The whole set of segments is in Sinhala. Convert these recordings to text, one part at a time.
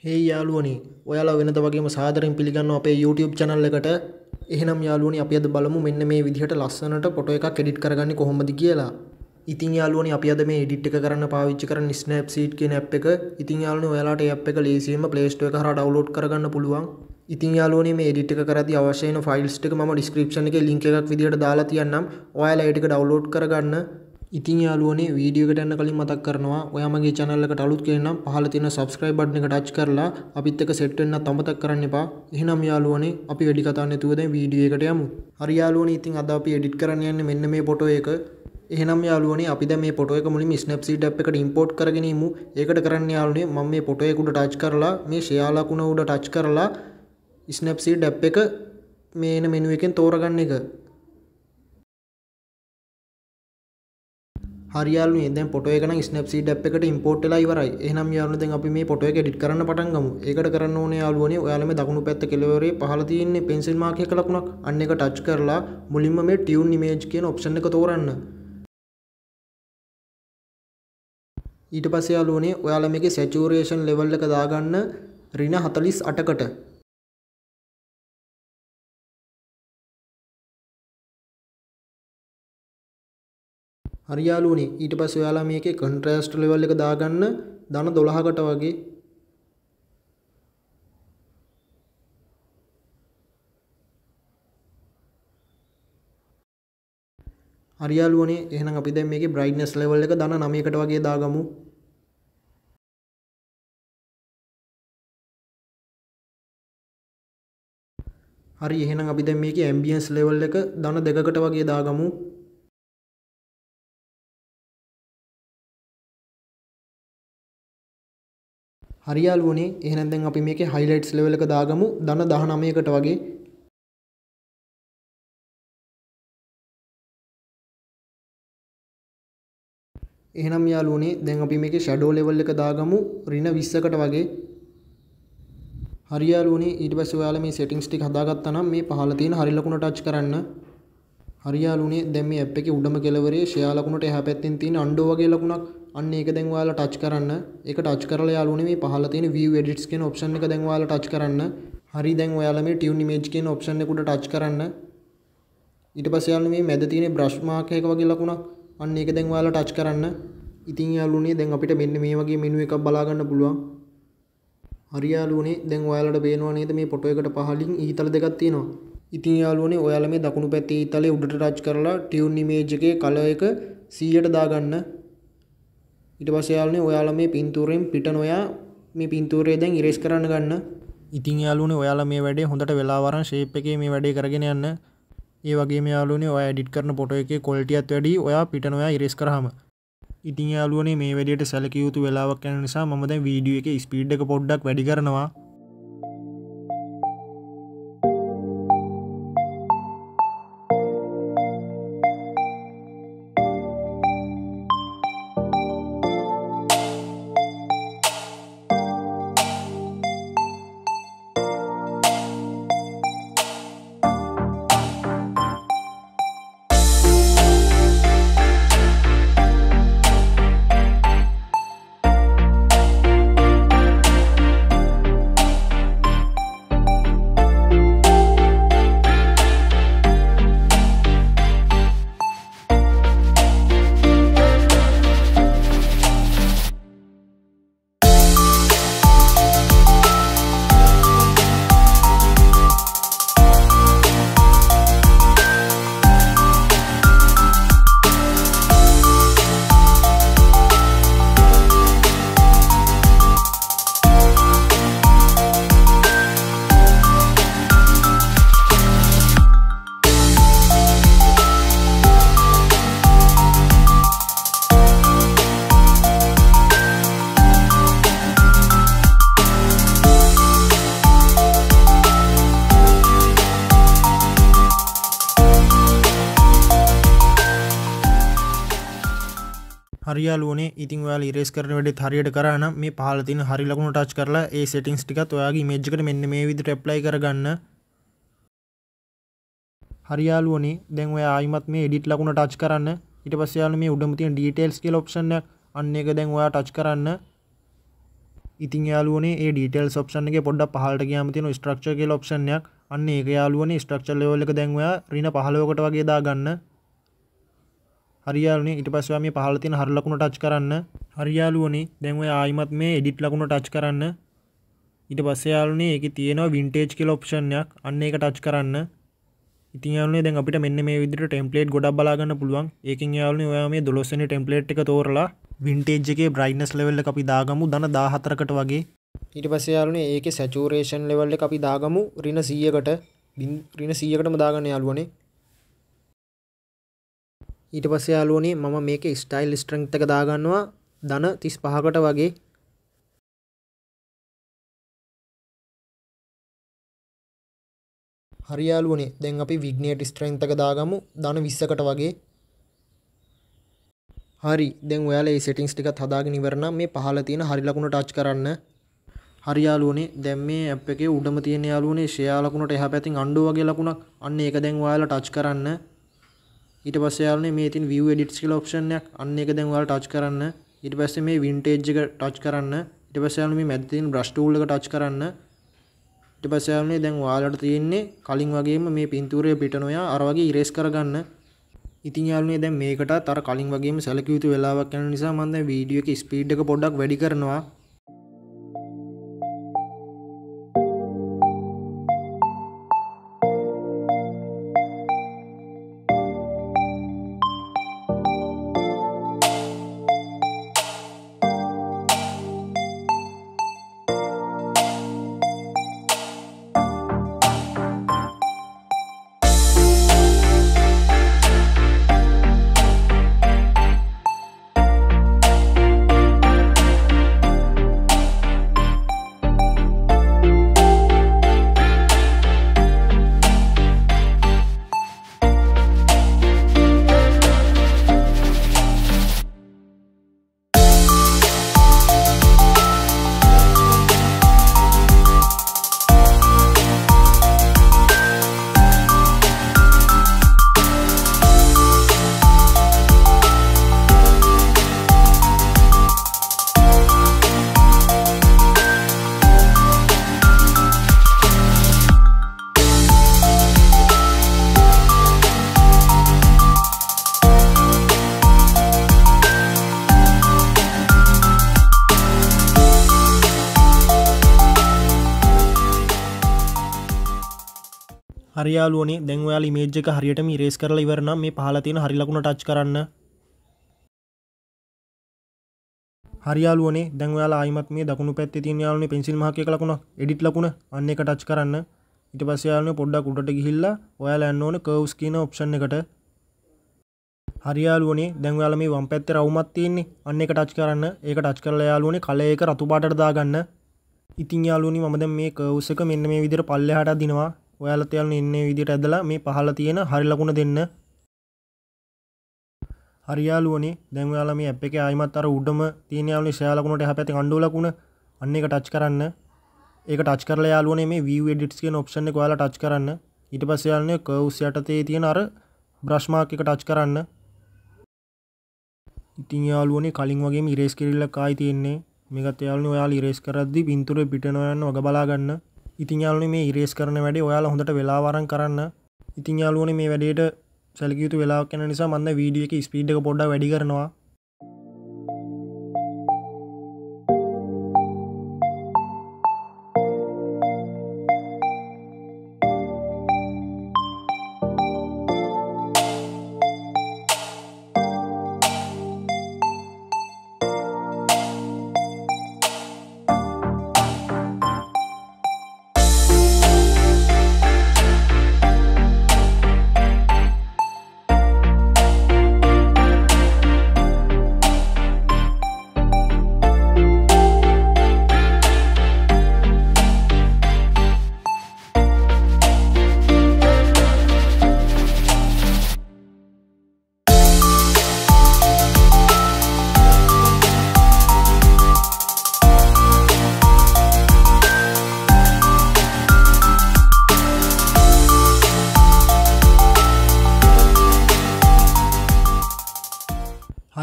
Hey යාළුවනේ ඔයාලා වෙනද වගේම සාදරයෙන් පිළිගන්නවා අපේ YouTube channel එකට. එහෙනම් යාළුවනේ අපි අද බලමු මෙන්න මේ විදිහට ලස්සනට ෆොටෝ එකක් එඩිට් කරගන්නේ කොහොමද කියලා. ඉතින් යාළුවනේ අපි අද මේ එඩිට් එක කරන්න පාවිච්චි කරන්නේ Snapseed කියන app එක. ඉතින් යාළුවනේ ඔයාලට මේ app එක ලේසියෙන්ම Play Store එක හරහා download කරගන්න පුළුවන්. ඉතින් යාළුවනේ මේ එඩිට් එක කරද්දී අවශ්‍ය වෙන files ටික මම description එකේ link එකක් විදිහට දාලා තියන්නම්. ඔයාලා ඒ ටික download කරගන්න. ඉතින් යාළුවනේ වීඩියෝ එකට යන්න කලින් මතක් කරනවා ඔයා මගේ channel එකට අලුත් කෙනෙක් නම් පහළ තියෙන subscribe button එක touch කරලා අපිත් එක්ක set වෙන්නත් අමතක කරන්න එපා. එහෙනම් යාළුවනේ අපි වැඩි කතා නැතුව දැන් වීඩියෝ එකට යමු. හරි යාළුවනේ ඉතින් අද අපි edit කරන්න යන්නේ මෙන්න මේ ෆොටෝ එක. එහෙනම් යාළුවනේ අපි දැන් මේ ෆොටෝ එක මුලින්ම Snapseed app එකට import කරගෙන ඉමු. ඒකට කරන්න යාළුවනේ මම මේ ෆොටෝ එක උඩ touch කරලා මේ share ලකුණ උඩ touch කරලා Snapseed app එක මේ එන menu එකෙන් තෝරගන්න එක. හරි යාළුවනේ දැන් ෆොටෝ එක නම් Snapseed app එකට import වෙලා ඉවරයි. එහෙනම් යාළුවනේ දැන් අපි මේ ෆොටෝ එක edit කරන්න පටන් ගමු. ඒකට කරන්න ඕනේ යාළුවනේ ඔයාලා මේ දකුණු පැත්ත කෙළවරේ පහළ තියෙන pencil mark එක ලකුණක් අන්න එක touch කරලා මුලින්ම මේ tune image කියන option එක තෝරන්න. ඊට පස්සේ යාළුවනේ ඔයාලා මේකේ saturation level එක දාගන්න -48කට. හරි යාළුවනේ ඊට පස්සේ ඔයාලා මේකේ contrast level එක දාගන්න ධන 12කට වගේ. හරි යාළුවනේ එහෙනම් අපි දැන් මේකේ brightness level එක ධන 9කට වගේ දාගමු. හරි එහෙනම් අපි දැන් මේකේ ambience level එක ධන 2කට වගේ දාගමු. හරි යාළුවනේ එහෙනම් දැන් අපි මේකේ highlights level එක දාගමු ධන 19කට වගේ. එහෙනම් යාළුවනේ දැන් අපි මේකේ shadow level එක දාගමු -20කට වගේ. හරි යාළුවනේ ඊට පස්සේ ඔයාලා මේ settings ටික හදාගත්තා නම් මේ පහළ තියෙන හරි ලකුණ touch කරන්න. හරි යාළුවනේ දැන් මේ app එකේ උඩම කෙළවරේ share ලකුණට එහා පැත්තෙන් තියෙන undo වගේ ලකුණක් අන්න ඒක දැන් ඔයාලා touch කරන්න. ඒක touch කරලා යාළුවනේ මේ පහළ තියෙන view edits කියන option එක දැන් ඔයාලා touch කරන්න. හරි දැන් ඔයාලා මේ tune image කියන option එක උඩ touch කරන්න. ඊට පස්සේ යාළුවනේ මේ මැද තියෙන brush mark එක වගේ ලකුණක් අන්න ඒක දැන් ඔයාලා touch කරන්න. ඉතින් යාළුවනේ දැන් අපිට මෙන්න මේ වගේ menu එකක් බලා ගන්න පුළුවන්. හරි යාළුවනේ දැන් ඔයාලට පේනවා නේද මේ ෆොටෝ එකට පහලින් ඊතල දෙකක් තියෙනවා. ඉතින් යාළුවනේ ඔයාලා මේ දකුණු පැත්තේ ඊතලේ උඩට touch කරලා tune image එකේ color එක 100ට දාගන්න. ඊට පස්සේ යාළුවනේ ඔයාලා මේ පින්තූරයෙන් පිට නොයා මේ පින්තූරය දැන් erase කරන්න ගන්න. ඉතින් යාළුවනේ ඔයාලා මේ වැඩේ හොඳට වෙලාව අරන් shape එකේ මේ වැඩේ කරගෙන යන්න. ඒ වගේම යාළුවනේ ඔයා edit කරන ෆොටෝ එකේ quality එකත් වැඩි ඔයා පිට නොයා erase කරාම. ඉතින් යාළුවනේ මේ වැඩේට සැලකිය යුතු වෙලාවක් යන නිසා මම දැන් වීඩියෝ එකේ ස්පීඩ් එක පොඩ්ඩක් වැඩි කරනවා. හරි යාළුවනේ ඉතින් ඔයාලා erase කරන වැඩේත් හරියට කරා නම් මේ පහළ තියෙන හරි ලකුණ touch කරලා ඒ settings ටිකත් ඔයාගේ image එකට මෙන්න මේ විදිහට apply කරගන්න. හරි යාළුවනේ දැන් ඔයා ආයිමත් මේ edit ලකුණ touch කරන්න. ඊට පස්සේ යාළුවනේ මේ උඩම තියෙන details කියලා option එක අන්න එක දැන් ඔයා touch කරන්න. ඉතින් යාළුවනේ මේ ඩීටේල්ස් ඔප්ෂන් එකේ පොඩ්ඩක් පහළට ගියාම තියෙන ස්ට්‍රක්චර් කියලා ඔප්ෂන් එකක්. අන්න ඒක යාළුවනේ ස්ට්‍රක්චර් ලෙවල් එක දැන් ඔයා ඍණ 15කට වගේ දාගන්න. හරි යාළුවනේ ඊට පස්සේ ඔයා මේ පහළ තියෙන හරි ලකුණ ටච් කරන්න. හරි යාළුවනේ දැන් ඔයා ආයිමත් මේ එඩිට් ලකුණ ටච් කරන්න. ඊට පස්සේ යාළුවනේ ඒකේ තියෙනවා වින්ටේජ් කියලා ඔප්ෂන් එකක්. අන්න ඒක ටච් කරන්න. ඉතින් යාළුවනේ දැන් අපිට මෙන්න මේ විදිහට ටෙම්ප්ලේට් ගොඩක් බලා ගන්න පුළුවන්. ඒකෙන් යාළුවනේ ඔයා මේ 12 වෙනි ටෙම්ප්ලේට් එක තෝරලා වින්ටේජ් එකේ බ්‍රයිට්නස් ලෙවල් එක අපි දාගමු ධන 14කට වගේ. ඊට පස්සේ යාළුවනේ ඒකේ සැචුරේෂන් ලෙවල් එක අපි දාගමු ඍණ 100කට. ඍණ 100කටම දාගන්න යාළුවනේ. ඊට පස්සේ යාළුවනේ මම මේකේ ස්ටයිල් ස්ට්‍රෙන්ග්ත් එක දාගන්නවා ධන 35කට වගේ. හරි යාළුවනේ දැන් අපි විග්නේට් ස්ට්‍රෙන්ග්ත් එක දාගමු ධන 20කට වගේ. හරි දැන් ඔයාලා මේ සෙටින්ග්ස් ටිකත් හදාගෙන ඉවර නම් මේ පහළ තියෙන හරි ලකුණ ටච් කරන්න. හරි යාළුවනේ දැන් මේ ඇප් එකේ උඩම තියෙන යාළුවනේ ෂෙයා ලකුණට එහා පැත්තෙන් අන්ඩෝ වගේ ලකුණක්. අන්න ඒක දැන් ඔයාලා ටච් කරන්න. ඊට පස්සේ යාළුවනේ මේ තියෙන view edits කියලා ඔප්ෂන් එකක්. අන්න ඒක දැන් ඔයාලා ටච් කරන්න. ඊට පස්සේ මේ vintage එක ටච් කරන්න. ඊට පස්සේ යාළුවනේ මේ මැද තියෙන brush tool එක ටච් කරන්න. ඊට පස්සේ යාළුවනේ දැන් ඔයාලට තියෙන්නේ කලින් වගේම මේ පින්තූරය පිටන ඔයා අර වගේ ඉරේස් කරගන්න. ඉතින් යාළුවනේ දැන් මේකටත් අර කලින් වගේම සැලකිය යුතු වෙලාවක් යන නිසා මම දැන් වීඩියෝ එකේ ස්පීඩ් එක පොඩ්ඩක් වැඩි කරනවා. හරි යාළුවනේ දැන් ඔයාලා ඉමේජ් එක හරියටම ඉරේස් කරලා ඉවර නම් මේ පහළ තියෙන හරි ලකුණ ටච් කරන්න. හරි යාළුවනේ දැන් ඔයාලා ආයිමත් මේ දකුණු පැත්තේ තියෙන යාළුවනේ පෙන්සිල් මාකර් එක ලකුණ එඩිට් ලකුණ අන්න එක ටච් කරන්න. ඊට පස්සේ යාළුවනේ පොඩ්ඩක් උඩට ගිහිල්ලා ඔයාලා යන්න ඕනේ කර්ව්ස් කියන ඔප්ෂන් එකට. හරි යාළුවනේ දැන් ඔයාලා මේ වම් පැත්තේ රවුමක් තියෙන්නේ අන්න එක ටච් කරන්න. ඒක ටච් කරලා යාළුවනේ කලර් එක රතු පාටට දාගන්න. ඉතින් යාළුවනේ මම දැන් මේ කර්ව්ස් එක මෙන්න මේ විදිහට පල්ලෙහාට අදිනවා. ඔයාලත් යාළුවනේ ඉන්නේ විදිහට ඇදලා මේ පහළ තියෙන හරි ලකුණ දෙන්න. හරි යාළුවනේ දැන් ඔයාලා මේ ඇප් එකේ ආයිමත් අර උඩම තියෙන යාළුවනේ ෂෙයා ලකුණට එහා පැත්තේ අන්ඩෝ ලකුණ අන්න එක ටච් කරන්න. ඒක ටච් කරලා යාළුවනේ මේ view edits කියන ඔප්ෂන් එක ඔයාලා ටච් කරන්න. ඊට පස්සේ යාළුවනේ curves යටතේ තියෙන අර brush mark එක ටච් කරන්න. ඉතින් යාළුවනේ කලින් වගේම ඉරේස් කිරිල්ලක් ආයි තියෙන්නේ. මේකත් යාළුවනේ ඔයාලා ඉරේස් කරද්දී පින්තූරේ පිටනවා යන වග බලා ගන්න. ඉතින් යාළුවනේ මේ ඉරේස් කරන වැඩේ ඔයාලා හොඳට වෙලාව අරන් කරන්න. ඉතින් යාළුවනේ මේ වැඩේට සැලකිය යුතු වෙලාවක් යන නිසා මම දැන් වීඩියෝ එකේ ස්පීඩ් එක පොඩ්ඩක් වැඩි කරනවා.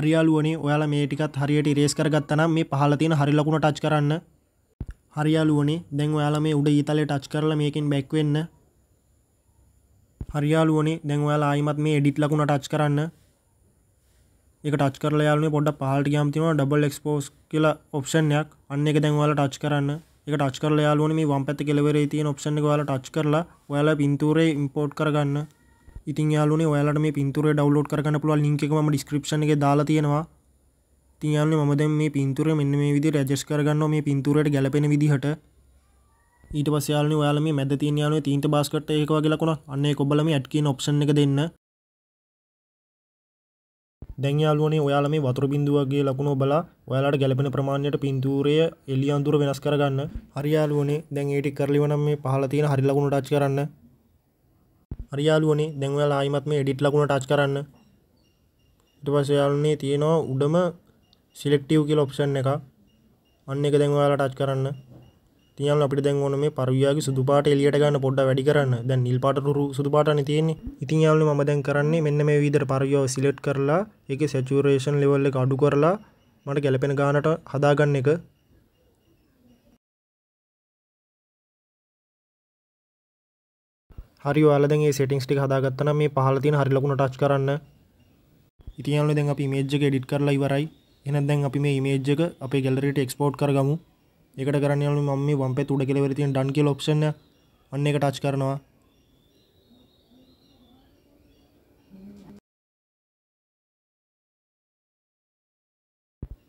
හරි යාළුවනේ ඔයාලා මේ ටිකත් හරියට ඉරේස් කරගත්තා නම් මේ පහළ තියෙන හරි ලකුණ ටච් කරන්න. හරි යාළුවනේ දැන් ඔයාලා මේ උඩ ඊතලේ ටච් කරලා මේකෙන් බෑක් වෙන්න. හරි යාළුවනේ දැන් ඔයාලා ආයිමත් මේ එඩිට් ලකුණ ටච් කරන්න. ඒක ටච් කරලා යාළුවනේ පොඩ්ඩක් පහළට ගියාම තියෙනවා ඩබල් එක්ස්පෝස් කියලා ඔප්ෂන් එකක්. අන්න ඒක දැන් ඔයාලා ටච් කරන්න. ඒක ටච් කරලා යාළුවනේ මේ වම් පැත්තේ කෙළවරේ තියෙන ඔප්ෂන් එක ඔයාලා ටච් කරලා ඔයාලා පින්තූරේ ඉම්පෝට් කරගන්න. ඉතින් යාළුවනේ ඔයාලට මේ පින්තූරේ ඩවුන්ලෝඩ් කරගන්න පුළුවන් ලින්ක් එක මම ඩිස්ක්‍රිප්ෂන් එකේ දාලා තියෙනවා. ඉතින් යාළුවනේ මම දැන් මේ පින්තූරය මෙන්න මේ විදිහට ඇඩ්ජස්ට් කරගන්නවා මේ පින්තූරයට ගැලපෙන විදිහට. ඊට පස්සේ යාළුවනේ ඔයාලා මේ මැද තියෙන යාළුවනේ තීන්ත බාස්කට් එක වගේ ලකුණක් අන්න ඒක ඔබලා මේ ඇඩ් කියන ඔප්ෂන් එක දෙන්න. දැන් යාළුවනේ ඔයාලා මේ වතුර බිඳුව වගේ ලකුණ ඔබලා ඔයාලට ගැලපෙන ප්‍රමාණයට පින්තූරය එළිය අඳුර වෙනස් කරගන්න. හරි යාළුවනේ දැන් ඒ ටික කරලා ඉවනම් මේ පහළ තියෙන හරි ලකුණ ටච් කරන්න. හරි යාළුවනේ දැන් ඔයාලා ආයිමත් මේ එඩිට් ලකුණ ටච් කරන්න. ඊට පස්සේ යාළුවනේ තියෙනවා උඩම සිලෙක්ටිව් කියලා ඔප්ෂන් එක. අන්න ඒක දැන් ඔයාලා ටච් කරන්න. ඉතින් යාළුවනේ අපිට දැන් ඕන මේ පරිවියාගේ සුදු පාට එළියට ගන්න පොඩ්ඩක් වැඩි කරන්න. දැන් නිල් පාට සුදු පාටනේ තියෙන්නේ. ඉතින් යාළුවනේ මම දැන් කරන්නේ මෙන්න මේ විදිහට පරිවියාව සිලෙක්ට් කරලා ඒකේ සැචුරේෂන් ලෙවල් එක අඩු කරලා මට ගැලපෙන ගානට හදාගන්න එක. හරි ඔයාලා දැන් මේ සෙටින්ග්ස් ටික හදාගත්තා නම් මේ පහළ තියෙන හරි ලකුණ ටච් කරන්න. ඉතින් යාළුවනේ දැන් අපි ඉමේජ් එක එඩිට් කරලා ඉවරයි. එහෙනම් දැන් අපි මේ ඉමේජ් එක අපේ ගැලරියට එක්ස්පෝර්ට් කරගමු. ඒකට කරන්න යාළුවනේ මම මේ වම් පැත්තේ උඩ කෙළවරේ තියෙන ඩන් කියලා ඔප්ෂන් එක අන්න ඒක ටච් කරනවා.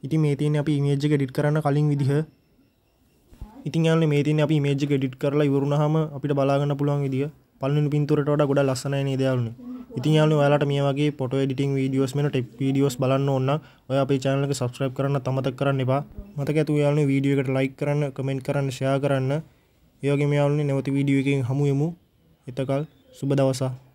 ඉතින් මේ තියෙන්නේ අපි ඉමේජ් එක එඩිට් කරන්න කලින් විදිහ. ඉතින් යාළුවනේ මේ තියෙන්නේ අපි ඉමේජ් එක එඩිට් කරලා ඉවරුනහම අපිට බලා ගන්න පුළුවන් විදිහ. පළවෙනි පින්තූරයට වඩා ගොඩක් ලස්සනයි නේද යාළුවනේ. ඉතින් යාළුවනේ ඔයාලට මේ වගේ ෆොටෝ එඩිටිං වීඩියෝස් මෙන්න ටෙක් වීඩියෝස් බලන්න ඕන නම් ඔයා අපේ channel එක subscribe කරන්න අමතක කරන්න එපා. මතක ඇතුව යාළුවනේ වීඩියෝ එකට like කරන්න, comment කරන්න, share කරන්න. ඒ වගේම යාළුවනේ නැවත වීඩියෝ එකකින් හමු වෙමු. එතකල් සුබ දවසක්.